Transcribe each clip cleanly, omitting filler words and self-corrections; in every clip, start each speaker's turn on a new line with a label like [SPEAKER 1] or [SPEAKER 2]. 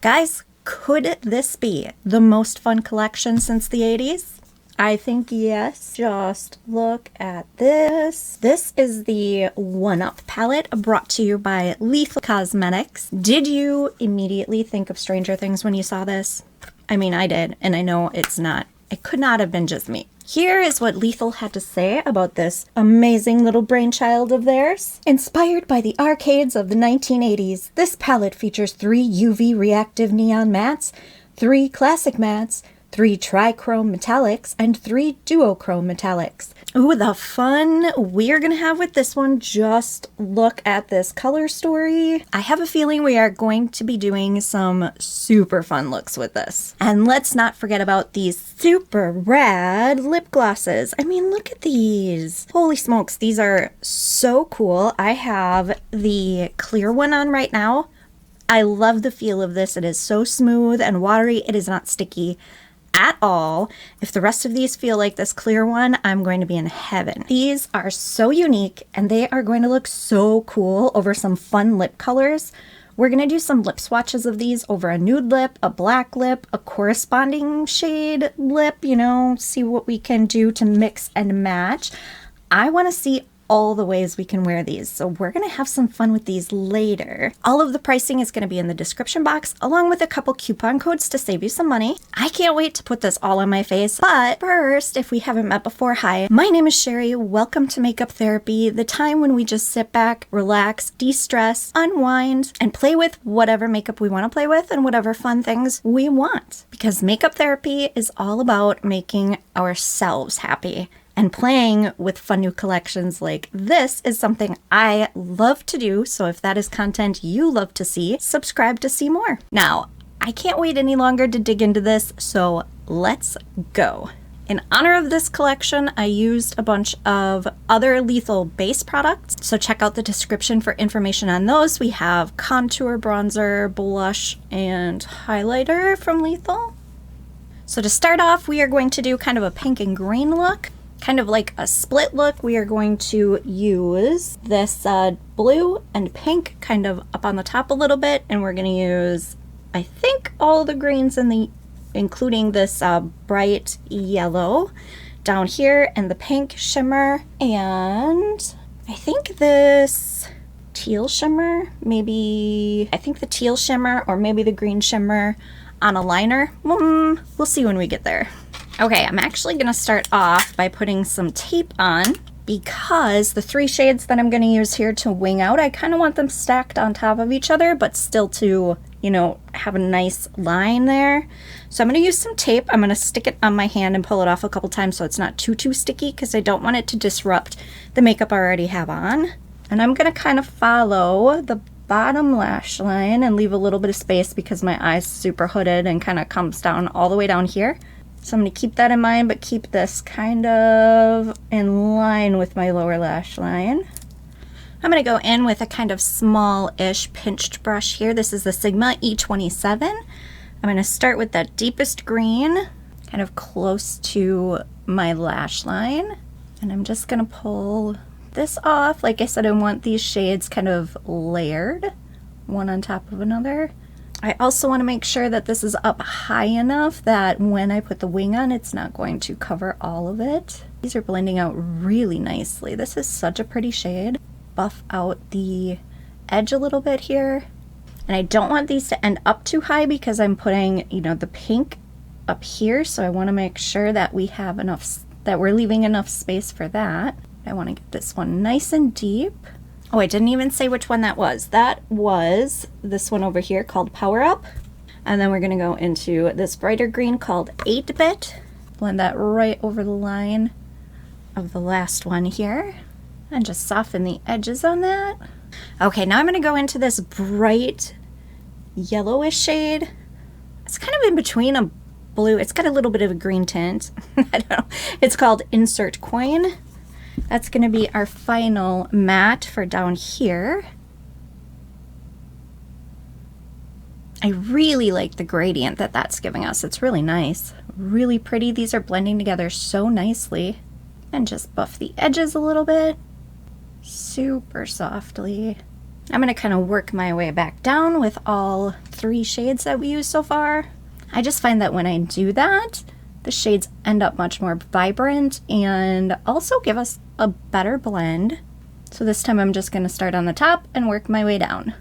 [SPEAKER 1] Guys, could this be the most fun collection since the 80s? I think yes. Just look at this. This is the 1-Up palette brought to you by Lethal Cosmetics. Did you immediately think of Stranger Things when you saw this? I mean, I did, and I know it could not have been just me. Here is what Lethal had to say about this amazing little brainchild of theirs. Inspired by the arcades of the 1980s, this palette features 3 UV reactive neon mattes, 3 classic mattes, 3 trichrome metallics, and 3 duochrome metallics. Ooh, the fun we're gonna have with this one. Just look at this color story. I have a feeling we are going to be doing some super fun looks with this. And let's not forget about these super rad lip glosses. I mean, look at these. Holy smokes, these are so cool. I have the clear one on right now. I love the feel of this. It is so smooth and watery. It is not sticky at all. If the rest of these feel like this clear one, I'm going to be in heaven. These are so unique and they are going to look so cool over some fun lip colors. We're going to do some lip swatches of these over a nude lip, a black lip, a corresponding shade lip, you know, see what we can do to mix and match. I want to see all the ways we can wear these, so we're gonna have some fun with these later. All of the pricing is gonna be in the description box, along with a couple coupon codes to save you some money. I can't wait to put this all on my face, but first, if we haven't met before, hi, my name is Sherry. Welcome to Makeup Therapy, the time when we just sit back, relax, de-stress, unwind, and play with whatever makeup we want to play with and whatever fun things we want. Because Makeup Therapy is all about making ourselves happy. And playing with fun new collections like this is something I love to do, so if that is content you love to see, subscribe to see more. Now, I can't wait any longer to dig into this, so let's go. In honor of this collection, I used a bunch of other Lethal base products, so check out the description for information on those. We have contour, bronzer, blush, and highlighter from Lethal. So to start off, we are going to do kind of a pink and green look. Kind of like a split look. We are going to use this blue and pink kind of up on the top a little bit, and we're going to use, I think, all the greens including this bright yellow down here and the pink shimmer, and I think this teal shimmer, maybe, I think the teal shimmer or maybe the green shimmer on a liner. We'll see when we get there. Okay, I'm actually going to start off by putting some tape on because the 3 shades that I'm going to use here to wing out, I kind of want them stacked on top of each other, but still to, you know, have a nice line there. So I'm going to use some tape. I'm going to stick it on my hand and pull it off a couple times so it's not too sticky because I don't want it to disrupt the makeup I already have on. And I'm going to kind of follow the bottom lash line and leave a little bit of space because my eye's super hooded and kind of comes down all the way down here. So I'm going to keep that in mind, but keep this kind of in line with my lower lash line. I'm going to go in with a kind of small-ish pinched brush here. This is the Sigma E27. I'm going to start with that deepest green, kind of close to my lash line. And I'm just going to pull this off. Like I said, I want these shades kind of layered, one on top of another. I also want to make sure that this is up high enough that when I put the wing on, it's not going to cover all of it. These are blending out really nicely. This is such a pretty shade. Buff out the edge a little bit here. And I don't want these to end up too high because I'm putting, you know, the pink up here. So I want to make sure that we have enough, that we're leaving enough space for that. I want to get this one nice and deep. Oh, I didn't even say which one that was. That was this one over here called Power Up. And then we're going to go into this brighter green called 8-Bit. Blend that right over the line of the last one here. And just soften the edges on that. Okay, now I'm going to go into this bright yellowish shade. It's kind of in between a blue. It's got a little bit of a green tint. I don't know. It's called Insert Coin. That's going to be our final matte for down here. I really like the gradient that that's giving us. It's really nice. Really pretty. These are blending together so nicely. And just buff the edges a little bit. Super softly. I'm going to kind of work my way back down with all 3 shades that we used so far. I just find that when I do that, the shades end up much more vibrant and also give us a better blend. So this time I'm just going to start on the top and work my way down.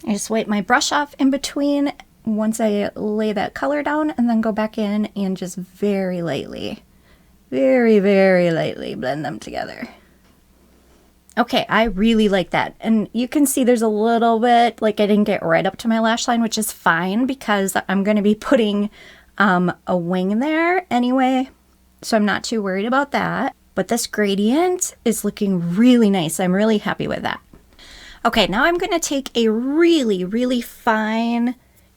[SPEAKER 1] I just wipe my brush off in between once I lay that color down, and then go back in and just very lightly, very, very lightly blend them together. Okay, I really like that. And you can see there's a little bit, like I didn't get right up to my lash line, which is fine because I'm going to be putting a wing there anyway. So I'm not too worried about that. But this gradient is looking really nice. I'm really happy with that. Okay, now I'm going to take a really, really fine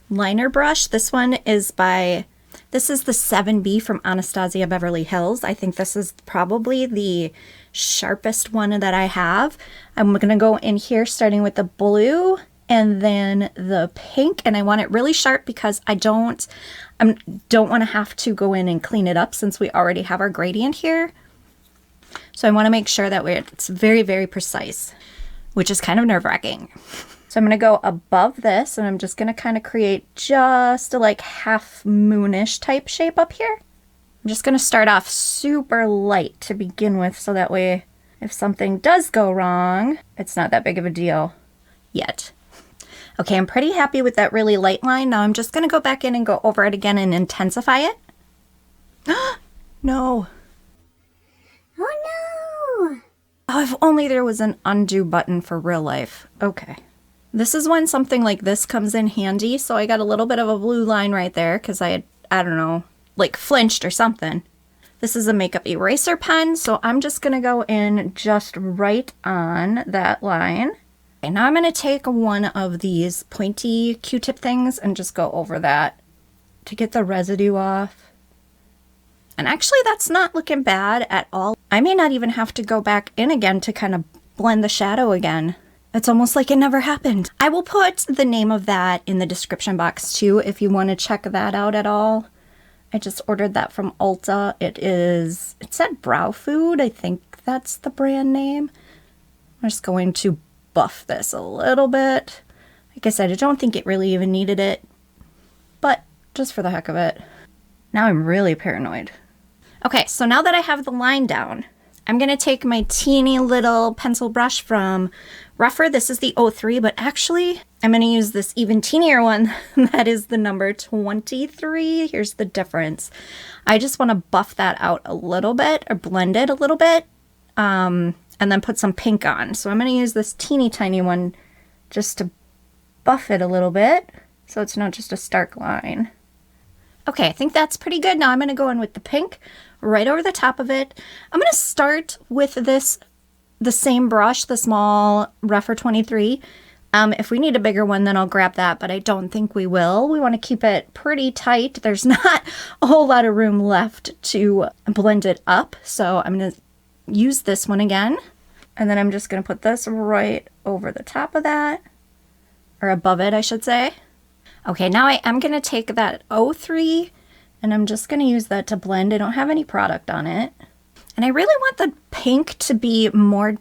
[SPEAKER 1] liner brush. This is the 7B from Anastasia Beverly Hills. I think this is probably the sharpest one that I have. I'm going to go in here starting with the blue and then the pink, and I want it really sharp because I don't want to have to go in and clean it up since we already have our gradient here. So I want to make sure that it's very, very precise, which is kind of nerve-wracking. So I'm going to go above this, and I'm just going to kind of create just a like half moonish type shape up here. I'm just going to start off super light to begin with, so that way if something does go wrong, it's not that big of a deal yet. Okay, I'm pretty happy with that really light line. Now I'm just going to go back in and go over it again and intensify it. No.
[SPEAKER 2] Oh no!
[SPEAKER 1] Oh, if only there was an undo button for real life. Okay. This is when something like this comes in handy. So I got a little bit of a blue line right there because I don't know, like flinched or something. This is a makeup eraser pen, so I'm just going to go in just right on that line. And now I'm going to take one of these pointy Q-tip things and just go over that to get the residue off. And actually that's not looking bad at all. I may not even have to go back in again to kind of blend the shadow again. It's almost like it never happened. I will put the name of that in the description box too if you want to check that out at all. I just ordered that from Ulta. It said Brow Food. I think that's the brand name. I'm just going to buff this a little bit. Like I said, I don't think it really even needed it, but just for the heck of it. Now I'm really paranoid. Okay, so now that I have the line down, I'm going to take my teeny little pencil brush from Rougher. This is the 03, but actually I'm going to use this even teenier one. That is the number 23. Here's the difference. I just want to buff that out a little bit or blend it a little bit and then put some pink on. So I'm going to use this teeny tiny one just to buff it a little bit so it's not just a stark line. Okay, I think that's pretty good. Now I'm going to go in with the pink right over the top of it. I'm going to start with the same brush, the small Rougher 23. If we need a bigger one, then I'll grab that, but I don't think we will. We want to keep it pretty tight. There's not a whole lot of room left to blend it up, so I'm going to use this one again, and then I'm just going to put this right over the top of that, or above it, I should say. Okay, now I am going to take that 03 and I'm just going to use that to blend. I don't have any product on it. And I really want the pink to be more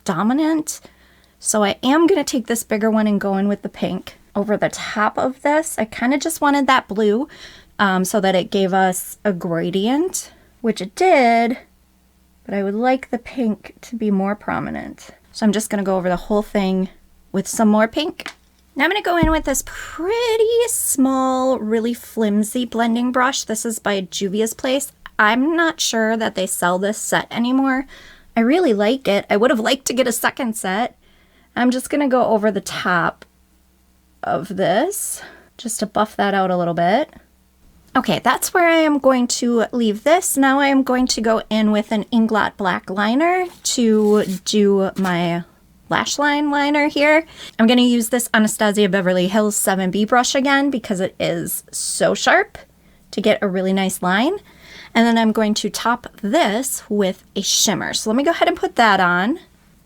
[SPEAKER 1] dominant. So I am going to take this bigger one and go in with the pink over the top of this. I kind of just wanted that blue so that it gave us a gradient, which it did. But I would like the pink to be more prominent. So I'm just going to go over the whole thing with some more pink. Now I'm going to go in with this pretty small, really flimsy blending brush. This is by Juvia's Place. I'm not sure that they sell this set anymore. I really like it. I would have liked to get a second set. I'm just going to go over the top of this just to buff that out a little bit. Okay, that's where I am going to leave this. Now I am going to go in with an Inglot black liner to do my lash line liner here. I'm going to use this Anastasia Beverly Hills 7B brush again because it is so sharp to get a really nice line. And then I'm going to top this with a shimmer. So let me go ahead and put that on.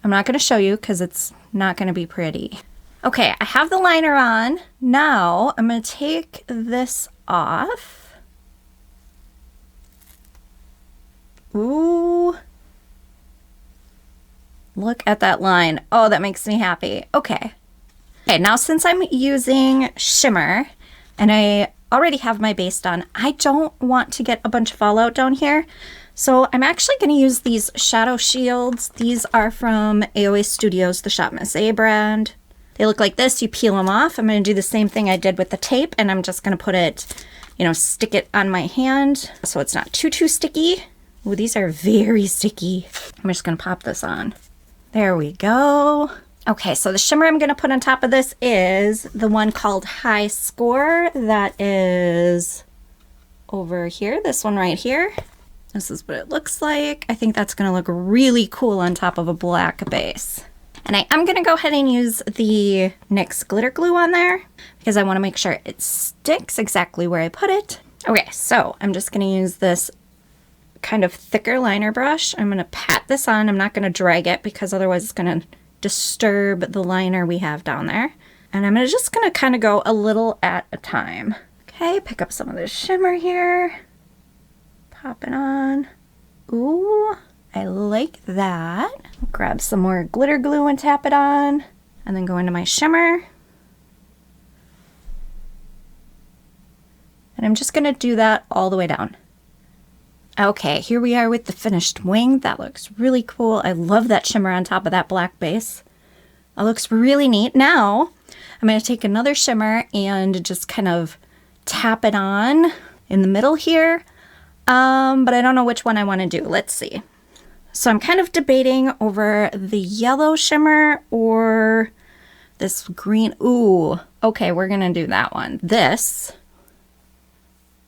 [SPEAKER 1] I'm not going to show you because it's not going to be pretty. Okay, I have the liner on. Now I'm going to take this off. Ooh. Look at that line. Oh, that makes me happy. Okay. Okay, now since I'm using shimmer and I already have my base done, I don't want to get a bunch of fallout down here. So I'm actually going to use these shadow shields. These are from AOA Studios, the Shop Miss A brand. They look like this. You peel them off. I'm going to do the same thing I did with the tape, and I'm just going to put it, you know, stick it on my hand so it's not too sticky. Ooh, these are very sticky. I'm just going to pop this on. There we go. Okay, so the shimmer I'm going to put on top of this is the one called High Score. That is over here, this one right here. This is what it looks like. I think that's going to look really cool on top of a black base. And I am going to go ahead and use the NYX glitter glue on there because I want to make sure it sticks exactly where I put it. Okay, so I'm just going to use this kind of thicker liner brush. I'm going to pat this on. I'm not going to drag it because otherwise it's going to disturb the liner we have down there. And I'm just going to kind of go a little at a time. Okay, pick up some of this shimmer here. Pop it on. Ooh, I like that. Grab some more glitter glue and tap it on. And then go into my shimmer. And I'm just going to do that all the way down. Okay, here we are with the finished wing. That looks really cool. I love that shimmer on top of that black base. That looks really neat. Now, I'm going to take another shimmer and just kind of tap it on in the middle here. But I don't know which one I want to do. Let's see. So I'm kind of debating over the yellow shimmer or this green. Ooh, okay, we're going to do that one. This.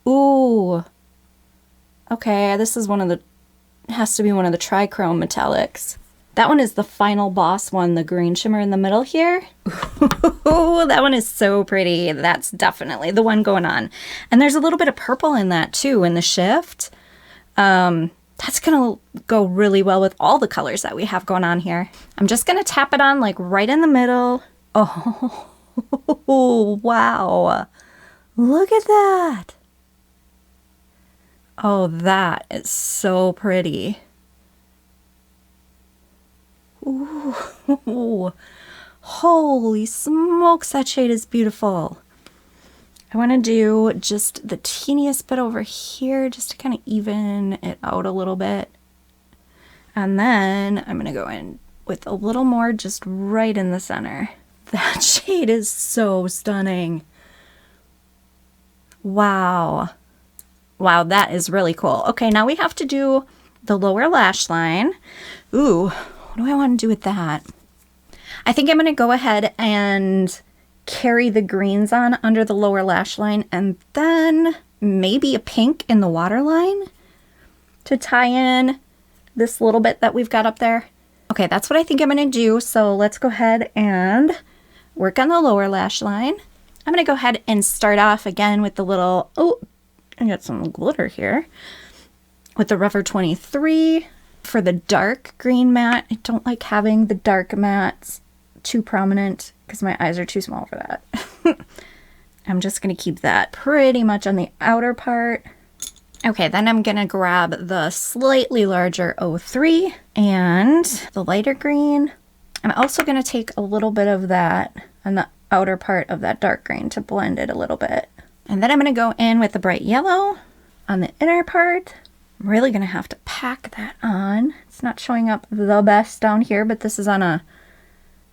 [SPEAKER 1] Ooh. Okay, this is has to be one of the trichrome metallics. That one is the final boss one, the green shimmer in the middle here. Ooh, that one is so pretty. That's definitely the one going on. And there's a little bit of purple in that too, in the shift. That's gonna go really well with all the colors that we have going on here. I'm just gonna tap it on like right in the middle. Oh, wow. Look at that. Oh, that is so pretty. Ooh, holy smokes, that shade is beautiful. I want to do just the teeniest bit over here just to kind of even it out a little bit. And then I'm going to go in with a little more just right in the center. That shade is so stunning. Wow. Wow, that is really cool. Okay, now we have to do the lower lash line. Ooh, what do I want to do with that? I think I'm going to go ahead and carry the greens on under the lower lash line and then maybe a pink in the waterline to tie in this little bit that we've got up there. Okay, that's what I think I'm going to do. So let's go ahead and work on the lower lash line. I'm going to go ahead and start off again with the little, oh, I got some glitter here with the Rougher 23 for the dark green matte. I don't like having the dark mattes too prominent because my eyes are too small for that. I'm just going to keep that pretty much on the outer part. Okay, then I'm going to grab the slightly larger 03 and the lighter green. I'm also going to take a little bit of that on the outer part of that dark green to blend it a little bit. And then I'm going to go in with the bright yellow on the inner part. I'm really going to have to pack that on. It's not showing up the best down here, but this is on a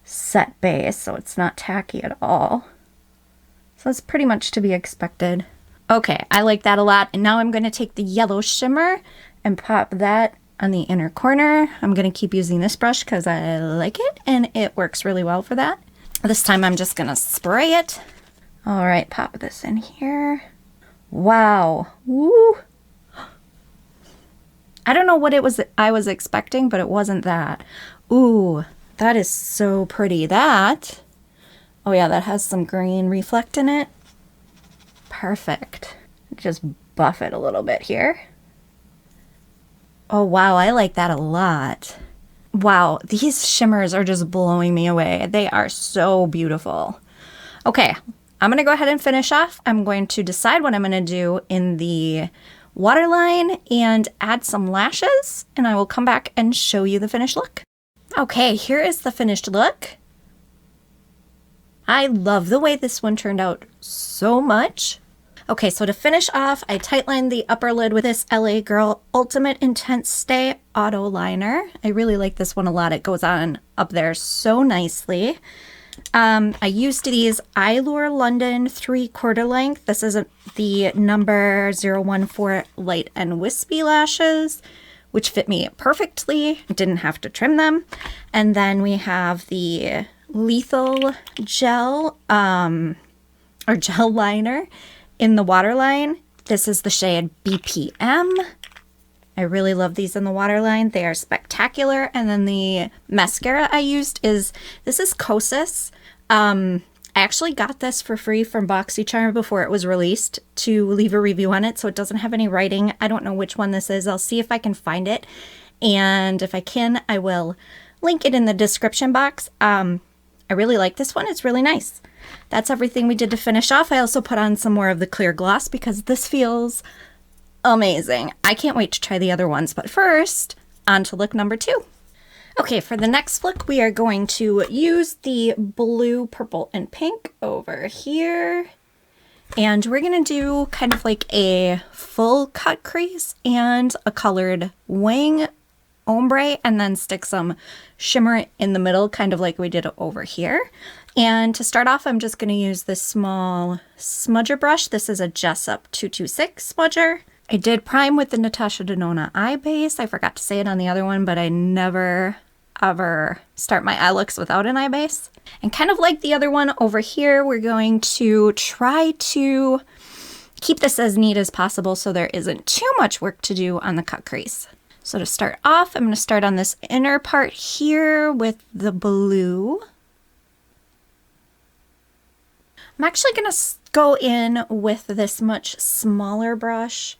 [SPEAKER 1] set base, so it's not tacky at all. So it's pretty much to be expected. Okay, I like that a lot. And now I'm going to take the yellow shimmer and pop that on the inner corner. I'm going to keep using this brush because I like it and it works really well for that. This time I'm just going to spray it. All right, pop this in here. Wow. Woo. I don't know what it was I was expecting, but it wasn't that. Ooh, that is so pretty. That, oh yeah, that has some green reflect in it. Perfect. Just buff it a little bit here. Oh wow, I like that a lot. Wow, these shimmers are just blowing me away. They are so beautiful. Okay, I'm going to go ahead and finish off. I'm going to decide what I'm going to do in the waterline and add some lashes, and I will come back and show you the finished look. Okay, here is the finished look. I love the way this one turned out so much. Okay, so to finish off, I tightlined the upper lid with this LA Girl Ultimate Intense Stay Auto Liner. I really like this one a lot. It goes on up there so nicely. I used these Eyelure London 3/4 length. This is the number 014 Light and Wispy lashes, which fit me perfectly. Didn't have to trim them. And then we have the Lethal Gel, or Gel Liner in the waterline. This is the shade BPM. I really love these in the waterline. They are spectacular. And then the mascara I used is, this is Kosas. I actually got this for free from BoxyCharm before it was released to leave a review on it, so it doesn't have any writing. I don't know which one this is. I'll see if I can find it. And if I can, I will link it in the description box. I really like this one. It's really nice. That's everything we did to finish off. I also put on some more of the clear gloss because this feels amazing. I can't wait to try the other ones, but first, on to look number 2. Okay, for the next look, we are going to use the blue, purple, and pink over here. And we're going to do kind of like a full cut crease and a colored wing ombre, and then stick some shimmer in the middle, kind of like we did over here. And to start off, I'm just going to use this small smudger brush. This is a Jessup 226 smudger. I did prime with the Natasha Denona eye base. I forgot to say it on the other one, but I never ever start my eye looks without an eye base. And kind of like the other one over here, we're going to try to keep this as neat as possible so there isn't too much work to do on the cut crease. So to start off, I'm going to start on this inner part here with the blue. I'm actually going to go in with this much smaller brush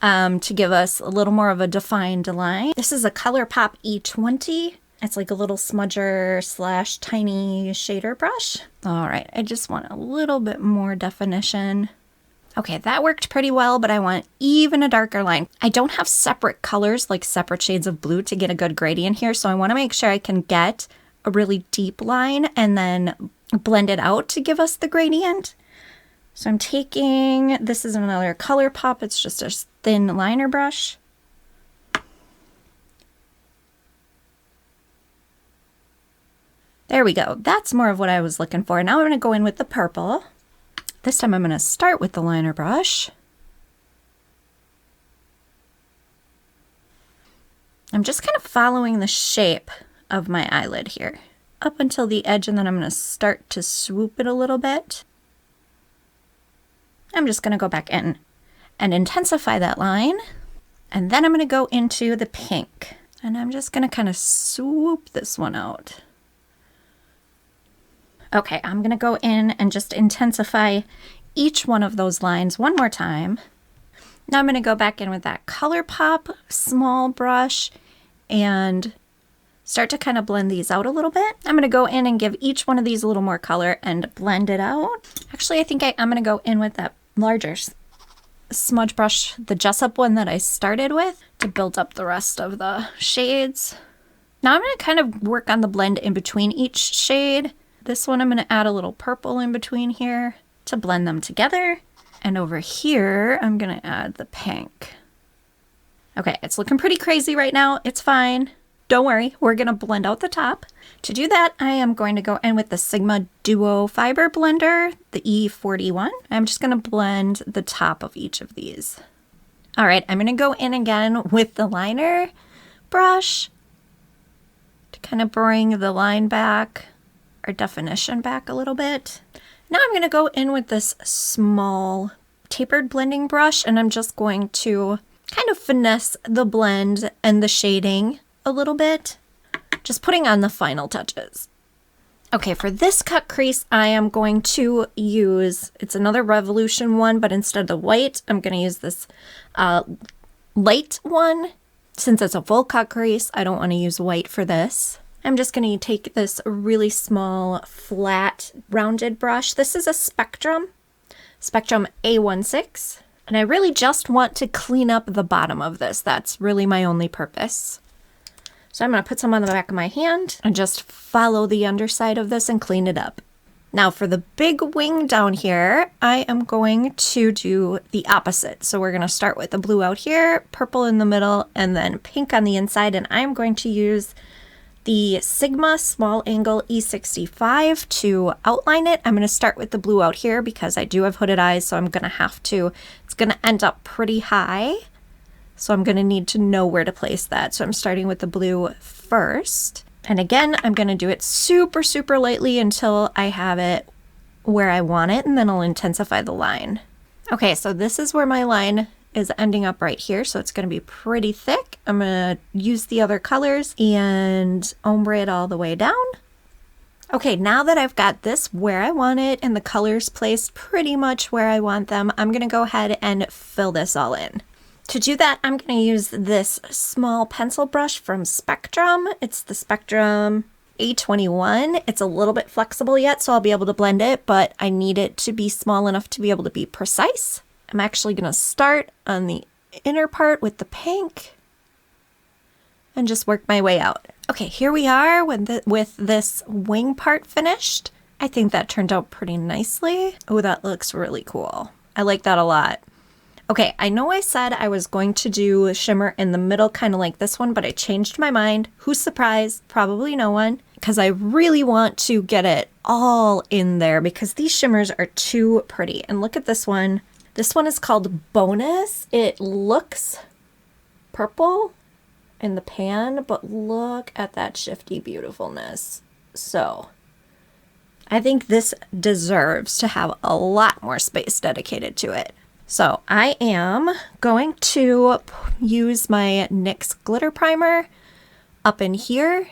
[SPEAKER 1] to give us a little more of a defined line. This is a ColourPop E20. It's like a little smudger slash tiny shader brush. All right, I just want a little bit more definition. Okay, that worked pretty well, but I want even a darker line. I don't have separate colors, like separate shades of blue, to get a good gradient here, so I want to make sure I can get a really deep line and then blend it out to give us the gradient. So I'm taking, this is another ColourPop, it's just a thin liner brush. There we go. That's more of what I was looking for. Now I'm going to go in with the purple. This time I'm going to start with the liner brush. I'm just kind of following the shape of my eyelid here up until the edge, and then I'm going to start to swoop it a little bit. I'm just going to go back in and intensify that line. And then I'm going to go into the pink. And I'm just going to kind of swoop this one out. Okay, I'm going to go in and just intensify each one of those lines one more time. Now I'm going to go back in with that ColourPop small brush and start to kind of blend these out a little bit. I'm going to go in and give each one of these a little more color and blend it out. Actually, I think I'm going to go in with that larger smudge brush, the Jessup one that I started with, to build up the rest of the shades. Now I'm going to kind of work on the blend in between each shade. This one I'm going to add a little purple in between here to blend them together. And over here, I'm going to add the pink. Okay, it's looking pretty crazy right now. It's fine. Don't worry, we're going to blend out the top. To do that, I am going to go in with the Sigma Duo Fiber Blender, the E41. I'm just going to blend the top of each of these. All right, I'm going to go in again with the liner brush to kind of bring the line back, or definition back a little bit. Now I'm going to go in with this small tapered blending brush, and I'm just going to kind of finesse the blend and the shading a little bit, just putting on the final touches. Okay, for this cut crease, I am going to use, it's another Revolution one, but instead of the white, I'm going to use this light one. Since it's a full cut crease, I don't want to use white for this. I'm just going to take this really small, flat, rounded brush. This is a Spectrum A16, and I really just want to clean up the bottom of this. That's really my only purpose. So I'm going to put some on the back of my hand and just follow the underside of this and clean it up. Now for the big wing down here, I am going to do the opposite. So we're going to start with the blue out here, purple in the middle, and then pink on the inside. And I'm going to use the Sigma small angle E65 to outline it. I'm going to start with the blue out here because I do have hooded eyes, so I'm going to have to, it's going to end up pretty high. So I'm going to need to know where to place that. So I'm starting with the blue first. And again, I'm going to do it super, super lightly until I have it where I want it, and then I'll intensify the line. Okay, so this is where my line is ending up right here, so it's going to be pretty thick. I'm going to use the other colors and ombre it all the way down. Okay, now that I've got this where I want it and the colors placed pretty much where I want them, I'm going to go ahead and fill this all in. To do that, I'm going to use this small pencil brush from Spectrum. It's the Spectrum A21. It's a little bit flexible yet, so I'll be able to blend it, but I need it to be small enough to be able to be precise. I'm actually going to start on the inner part with the pink and just work my way out. Okay, here we are with this wing part finished. I think that turned out pretty nicely. Oh, that looks really cool. I like that a lot. Okay, I know I said I was going to do a shimmer in the middle, kind of like this one, but I changed my mind. Who's surprised? Probably no one, because I really want to get it all in there because these shimmers are too pretty. And look at this one. This one is called Bonus. It looks purple in the pan, but look at that shifty beautifulness. So I think this deserves to have a lot more space dedicated to it. So I am going to use my NYX glitter primer up in here,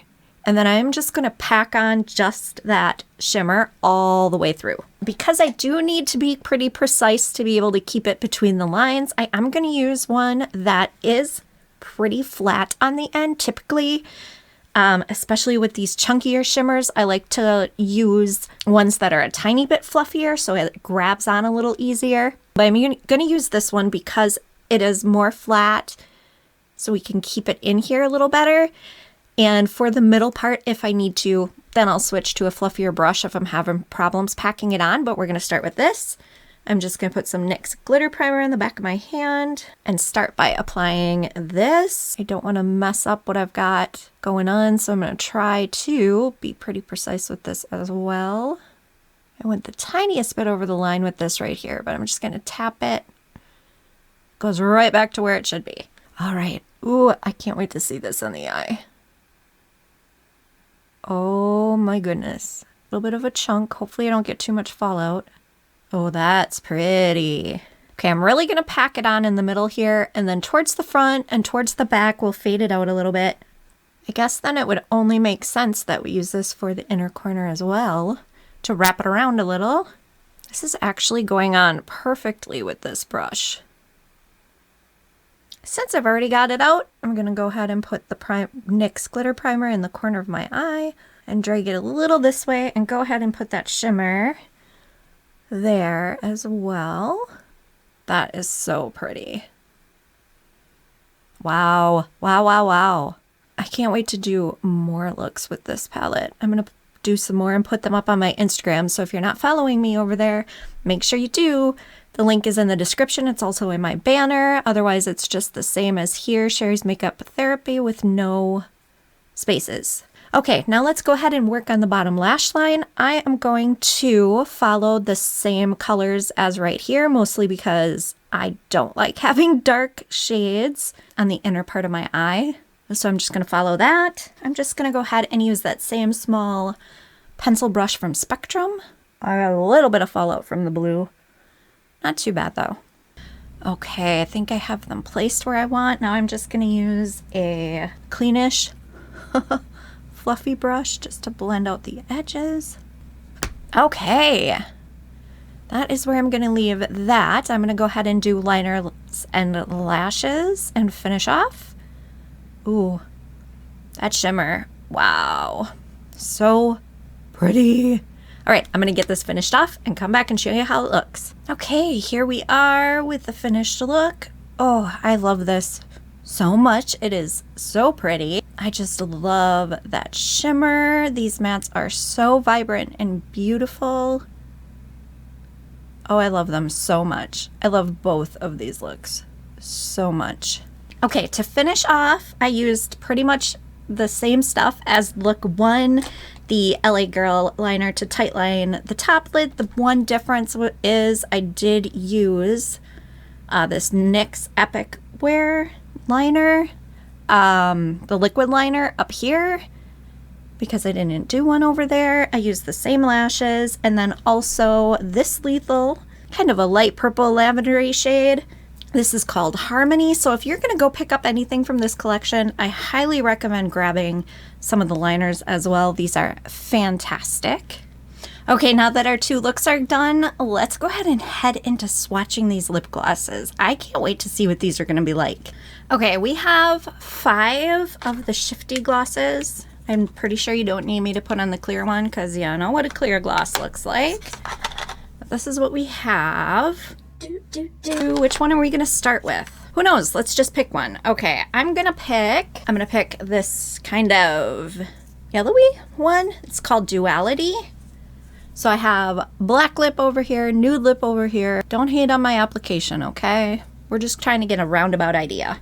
[SPEAKER 1] and then I'm just going to pack on just that shimmer all the way through. Because I do need to be pretty precise to be able to keep it between the lines, I am going to use one that is pretty flat on the end. Typically, especially with these chunkier shimmers, I like to use ones that are a tiny bit fluffier so it grabs on a little easier. But I'm going to use this one because it is more flat, so we can keep it in here a little better. And for the middle part, if I need to, then I'll switch to a fluffier brush if I'm having problems packing it on. But we're going to start with this. I'm just going to put some NYX glitter primer on the back of my hand and start by applying this. I don't want to mess up what I've got going on, so I'm going to try to be pretty precise with this as well. I went the tiniest bit over the line with this right here, but I'm just going to tap it. Goes right back to where it should be. All right. Ooh, I can't wait to see this on the eye. Oh my goodness. A little bit of a chunk. Hopefully I don't get too much fallout. Oh, that's pretty. Okay, I'm really going to pack it on in the middle here, and then towards the front and towards the back, we'll fade it out a little bit. I guess then it would only make sense that we use this for the inner corner as well, to wrap it around a little. This is actually going on perfectly with this brush. Since I've already got it out, I'm going to go ahead and put the NYX glitter primer in the corner of my eye and drag it a little this way and go ahead and put that shimmer there as well. That is so pretty. Wow. Wow, wow, wow. I can't wait to do more looks with this palette. I'm going to do some more and put them up on my Instagram. So if you're not following me over there, make sure you do. The link is in the description. It's also in my banner. Otherwise, it's just the same as here, Sherry's Makeup Therapy with no spaces. Okay, now let's go ahead and work on the bottom lash line. I am going to follow the same colors as right here, mostly because I don't like having dark shades on the inner part of my eye. So I'm just going to follow that. I'm just going to go ahead and use that same small pencil brush from Spectrum. I got a little bit of fallout from the blue. Not too bad though. Okay, I think I have them placed where I want. Now I'm just going to use a cleanish fluffy brush just to blend out the edges. Okay, that is where I'm going to leave that. I'm going to go ahead and do liners and lashes and finish off. Ooh, that shimmer. Wow, so pretty. All right, I'm going to get this finished off and come back and show you how it looks. Okay, here we are with the finished look. Oh, I love this so much. It is so pretty. I just love that shimmer. These mattes are so vibrant and beautiful. Oh, I love them so much. I love both of these looks so much. Okay, to finish off, I used pretty much the same stuff as look 1, the LA Girl liner to tightline the top lid. The one difference is I did use this NYX Epic Wear liner, the liquid liner up here, because I didn't do one over there. I used the same lashes, and then also this Lethal, kind of a light purple lavendery shade. This is called Harmony. So if you're going to go pick up anything from this collection, I highly recommend grabbing some of the liners as well. These are fantastic. Okay, now that our 2 looks are done, let's go ahead and head into swatching these lip glosses. I can't wait to see what these are going to be like. Okay, we have 5 of the shifty glosses. I'm pretty sure you don't need me to put on the clear one because you know what a clear gloss looks like. But this is what we have. Which one are we going to start with? Who knows? Let's just pick one. Okay, I'm going to pick this kind of yellowy one. It's called Duality. So I have black lip over here, nude lip over here. Don't hate on my application, okay? We're just trying to get a roundabout idea.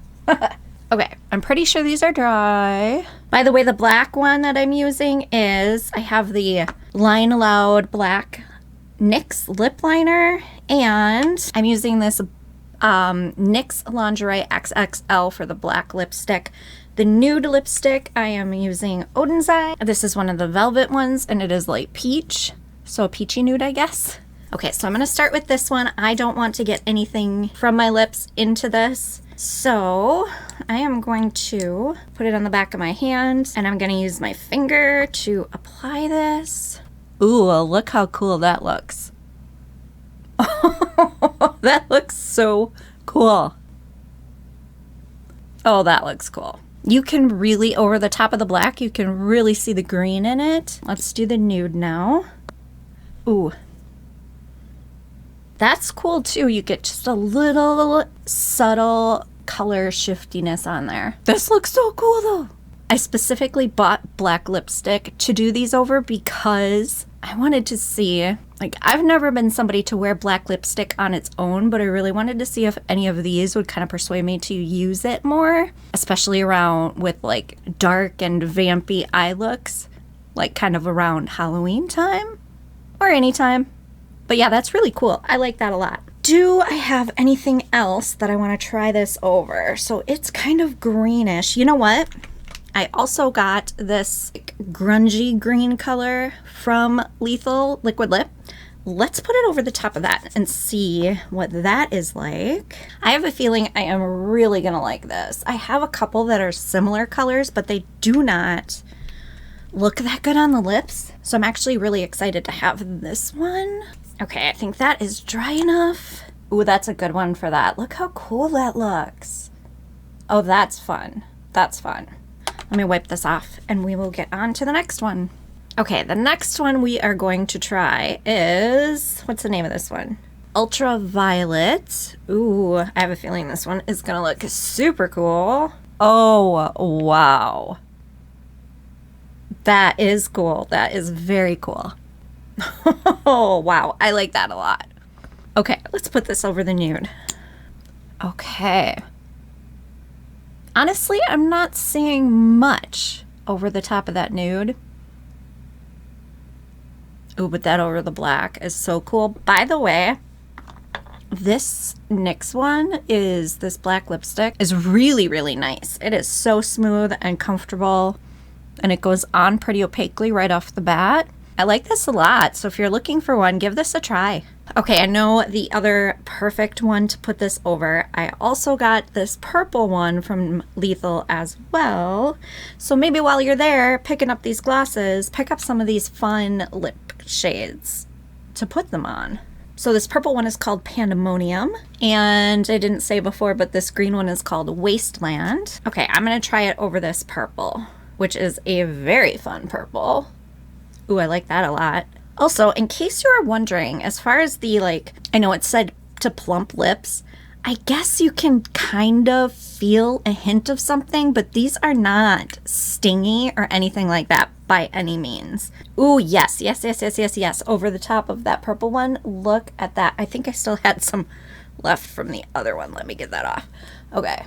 [SPEAKER 1] Okay, I'm pretty sure these are dry. By the way, the black one that I'm using is, I have the Line Loud Black NYX lip liner, and I'm using this NYX Lingerie XXL for the black lipstick. The nude lipstick, I am using Odin's Eye. This is one of the velvet ones, and it is light peach. So a peachy nude, I guess. Okay, so I'm gonna start with this one. I don't want to get anything from my lips into this. So I am going to put it on the back of my hand, and I'm gonna use my finger to apply this. Ooh, look how cool that looks. That looks so cool. Oh, that looks cool. You can really, over the top of the black, you can really see the green in it. Let's do the nude now. Ooh. That's cool too. You get just a little subtle color shiftiness on there. This looks so cool though. I specifically bought black lipstick to do these over because I wanted to see, like, I've never been somebody to wear black lipstick on its own, but I really wanted to see if any of these would kind of persuade me to use it more, especially around with like dark and vampy eye looks, like kind of around Halloween time or anytime. But yeah, that's really cool. I like that a lot. Do I have anything else that I want to try this over? So it's kind of greenish. You know what? I also got this grungy green color from Lethal Liquid Lip. Let's put it over the top of that and see what that is like. I have a feeling I am really gonna like this. I have a couple that are similar colors, but they do not look that good on the lips. So I'm actually really excited to have this one. Okay, I think that is dry enough. Ooh, that's a good one for that. Look how cool that looks. Oh, that's fun. That's fun. Let me wipe this off and we will get on to the next one. Okay, the next one we are going to try is, what's the name of this one? Ultraviolet. Ooh, I have a feeling this one is gonna look super cool. Oh, wow. That is cool. That is very cool. Oh, wow. I like that a lot. Okay, let's put this over the nude. Okay. Honestly, I'm not seeing much over the top of that nude. Ooh, but that over the black is so cool. By the way, this NYX one is, this black lipstick is really, really nice. It is so smooth and comfortable, and it goes on pretty opaquely right off the bat. I like this a lot, so if you're looking for one, give this a try. Okay, I know the other perfect one to put this over. I also got this purple one from Lethal as well. So maybe while you're there picking up these glosses, pick up some of these fun lip shades to put them on. So this purple one is called Pandemonium, and I didn't say before, but this green one is called Wasteland. Okay, I'm gonna try it over this purple, which is a very fun purple. Ooh, I like that a lot. Also, in case you are wondering, as far as the, like, I know it said to plump lips, I guess you can kind of feel a hint of something, but these are not stingy or anything like that by any means. Ooh, yes, yes, yes, yes, yes, yes. Over the top of that purple one, look at that. I think I still had some left from the other one. Let me get that off. Okay.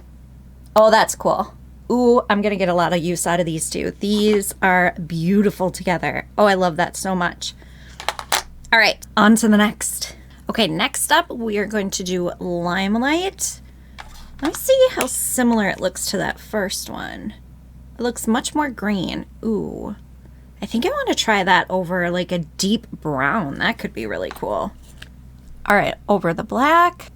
[SPEAKER 1] Oh, that's cool. Ooh, I'm going to get a lot of use out of these two. These are beautiful together. Oh, I love that so much. All right, on to the next. Okay, next up, we are going to do Limelight. Let me see how similar it looks to that first one. It looks much more green. Ooh, I think I want to try that over like a deep brown. That could be really cool. All right, over the black.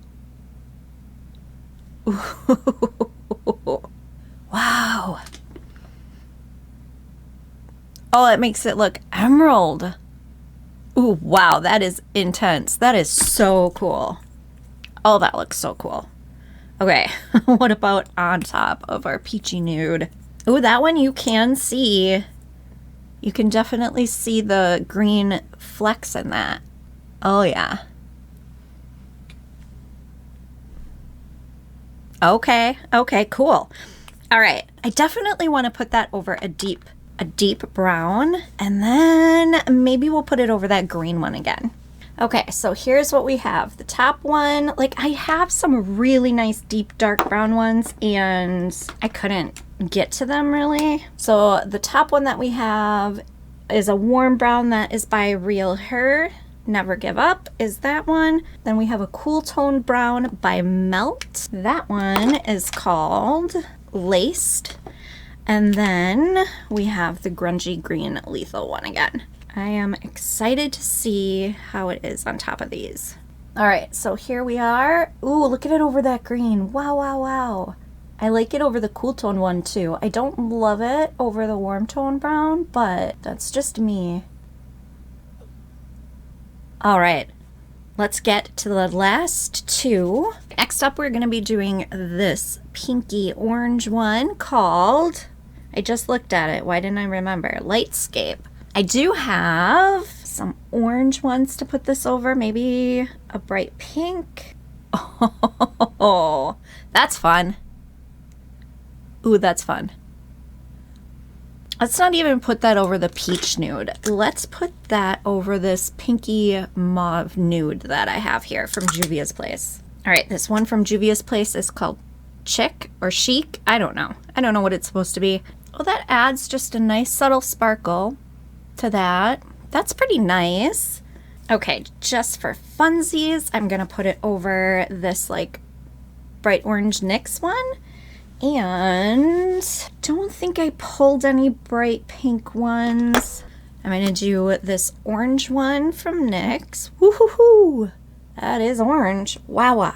[SPEAKER 1] Ooh. Wow. Oh, it makes it look emerald. Ooh, wow, that is intense. That is so cool. Oh, that looks so cool. Okay, what about on top of our peachy nude? Ooh, that one you can see. You can definitely see the green flecks in that. Oh, yeah. Okay, okay, cool. All right, I definitely want to put that over a deep brown, and then maybe we'll put it over that green one again. Okay, so here's what we have. The top one, like I have some really nice deep dark brown ones and I couldn't get to them really. So the top one that we have is a warm brown that is by Real Her. Never Give Up is that one. Then we have a cool toned brown by Melt. That one is called Laced. And then we have the grungy green lethal one again. I am excited to see how it is on top of these. All right, so here we are. Ooh, look at it over that green. Wow, wow, wow. I like it over the cool tone one too. I don't love it over the warm tone brown, but that's just me. All right, let's get to the last two. Next up, we're gonna be doing this pinky orange one called, I just looked at it, why didn't I remember? Lightscape. I do have some orange ones to put this over, maybe a bright pink. Oh, that's fun. Ooh, that's fun. Let's not even put that over the peach nude. Let's put that over this pinky mauve nude that I have here from Juvia's Place. All right, this one from Juvia's Place is called Chic or Chic. I don't know. I don't know what it's supposed to be. Oh, that adds just a nice subtle sparkle to that. That's pretty nice. Okay, just for funsies, I'm gonna put it over this like bright orange NYX one. And don't think I pulled any bright pink ones. I'm gonna do this orange one from NYX. Woohoo! That is orange. Wow, wow,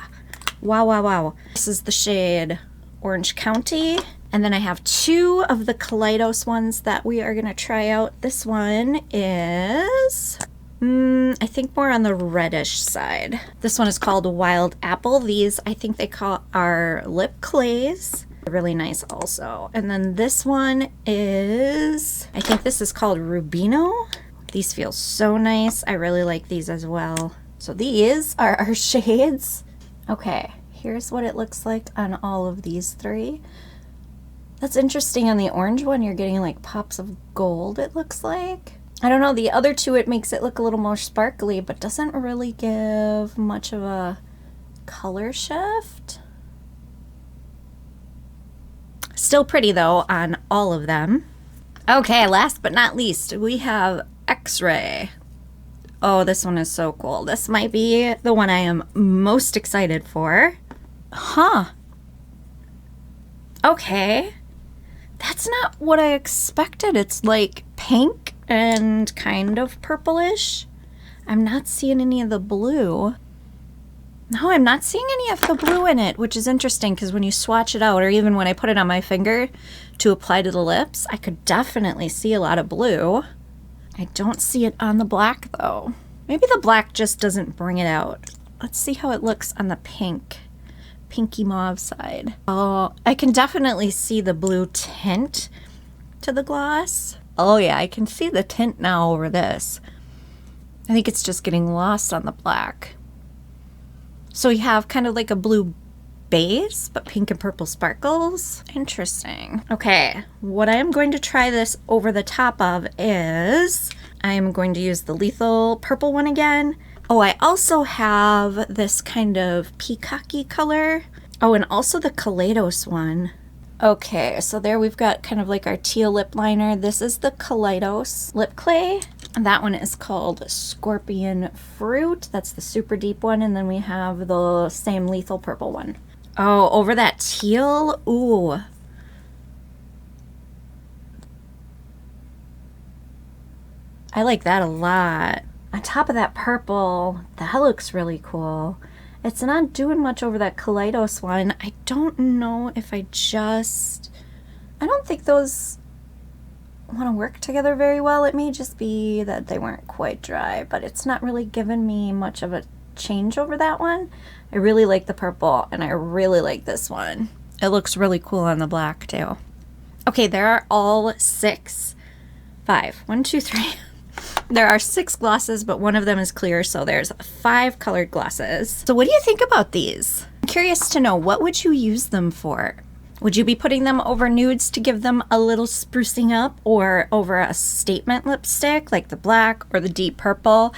[SPEAKER 1] wow, wow, wow. This is the shade Orange County. And then I have two of the Kaleidos ones that we are gonna try out. This one is, I think more on the reddish side. This one is called Wild Apple. These I think they are lip clays. Really nice also. And then this one is, I think this is called Rubino. These feel so nice. I really like these as well. So these are our shades. Okay, here's what it looks like on all of these three. That's interesting. On the orange one, you're getting like pops of gold, it looks like. I don't know, the other two, it makes it look a little more sparkly, but doesn't really give much of a color shift. Still pretty though on all of them. Okay, last but not least, we have X-Ray. Oh, this one is so cool. This might be the one I am most excited for. Huh. Okay. That's not what I expected. It's like pink and kind of purplish. I'm not seeing any of the blue. No, I'm not seeing any of the blue in it, which is interesting because when you swatch it out, or even when I put it on my finger to apply to the lips, I could definitely see a lot of blue. I don't see it on the black though. Maybe the black just doesn't bring it out. Let's see how it looks on the pinky mauve side. Oh, I can definitely see the blue tint to the gloss. Oh yeah, I can see the tint now over this. I think it's just getting lost on the black. So we have kind of like a blue base, but pink and purple sparkles. Interesting. Okay, what I am going to try this over the top of is I am going to use the Lethal purple one again. Oh, I also have this kind of peacocky color. Oh, and also the Kaleidos one. Okay, so there we've got kind of like our teal lip liner. This is the Kaleidos lip clay. And that one is called Scorpion Fruit. That's the super deep one. And then we have the same Lethal purple one. Oh, over that teal? Ooh. I like that a lot. On top of that purple, that looks really cool. It's not doing much over that Kaleidos one. I don't know if I don't think those want to work together very well. It may just be that they weren't quite dry, but it's not really giving me much of a change over that one. I really like the purple, and I really like this one. It looks really cool on the black too. Okay, there are all 3. There are 6 glosses, but one of them is clear, so there's 5 colored glosses. So what do you think about these? I'm curious to know, what would you use them for? Would you be putting them over nudes to give them a little sprucing up, or over a statement lipstick like the black or the deep purple?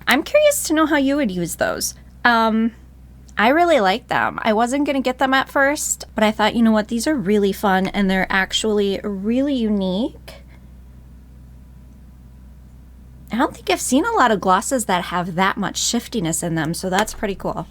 [SPEAKER 1] I'm curious to know how you would use those. I really like them. I wasn't going to get them at first, but I thought, you know what, these are really fun and they're actually really unique. I don't think I've seen a lot of glosses that have that much shiftiness in them, so that's pretty cool.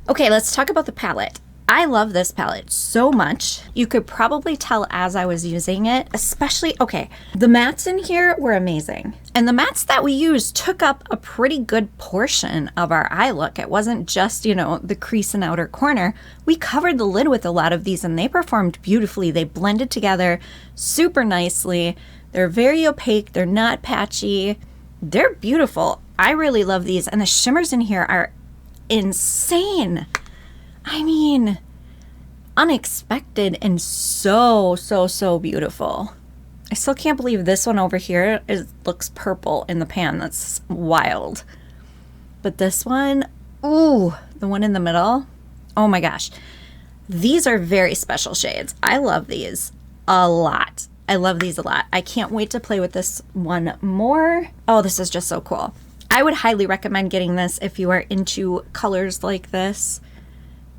[SPEAKER 1] Okay, let's talk about the palette. I love this palette so much. You could probably tell as I was using it, especially, okay, the mattes in here were amazing. And the mattes that we used took up a pretty good portion of our eye look. It wasn't just, you know, the crease and outer corner. We covered the lid with a lot of these and they performed beautifully. They blended together super nicely. They're very opaque. They're not patchy. They're beautiful. I really love these. And the shimmers in here are insane. I mean, unexpected and so beautiful. I still can't believe this one over here looks purple in the pan. That's wild. But this one, ooh, the one in the middle, oh my gosh. These are very special shades. I love these a lot. I love these a lot. I can't wait to play with this one more. Oh, this is just so cool. I would highly recommend getting this if you are into colors like this.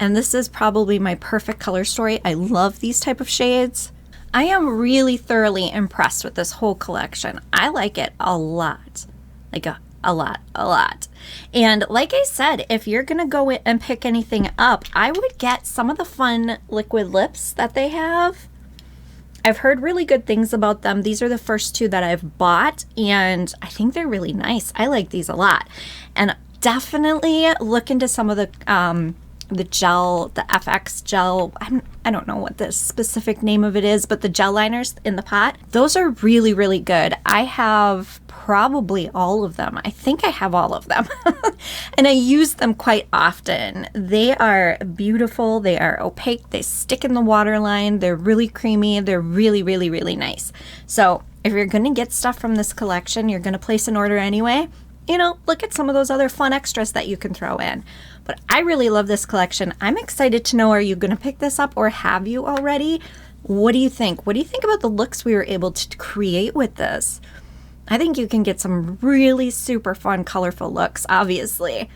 [SPEAKER 1] And this is probably my perfect color story. I love these type of shades. I am really thoroughly impressed with this whole collection. I like it a lot. Like a lot. And like I said, if you're gonna go in and pick anything up, I would get some of the fun liquid lips that they have. I've heard really good things about them. These are the first 2 that I've bought, and I think they're really nice. I like these a lot. And definitely look into some of the gel, the FX gel. I don't know what the specific name of it is, but the gel liners in the pot, those are really, really good. I have probably all of them. I think I have all of them. And I use them quite often. They are beautiful. They are opaque. They stick in the waterline. They're really creamy. They're really, really, really nice. So if you're going to get stuff from this collection, you're going to place an order anyway, you know, look at some of those other fun extras that you can throw in. But I really love this collection. I'm excited to know, are you going to pick this up or have you already? What do you think? What do you think about the looks we were able to create with this? I think you can get some really super fun, colorful looks, obviously.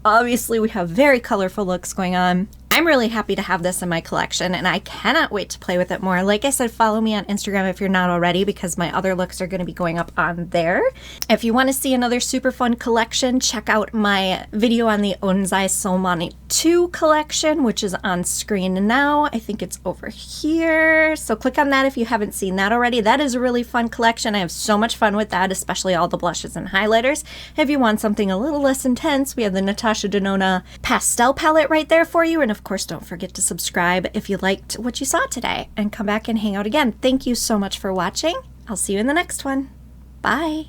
[SPEAKER 1] Obviously, we have very colorful looks going on. I'm really happy to have this in my collection, and I cannot wait to play with it more. Like I said, follow me on Instagram if you're not already, because my other looks are going to be going up on there. If you want to see another super fun collection, check out my video on the Onsai Solmani 2 collection, which is on screen now. I think it's over here. So click on that if you haven't seen that already. That is a really fun collection. I have so much fun with that, especially all the blushes and highlighters. If you want something a little less intense, we have the Natasha Denona pastel palette right there for you. And of course, don't forget to subscribe if you liked what you saw today, and come back and hang out again. Thank you so much for watching. I'll see you in the next one. Bye.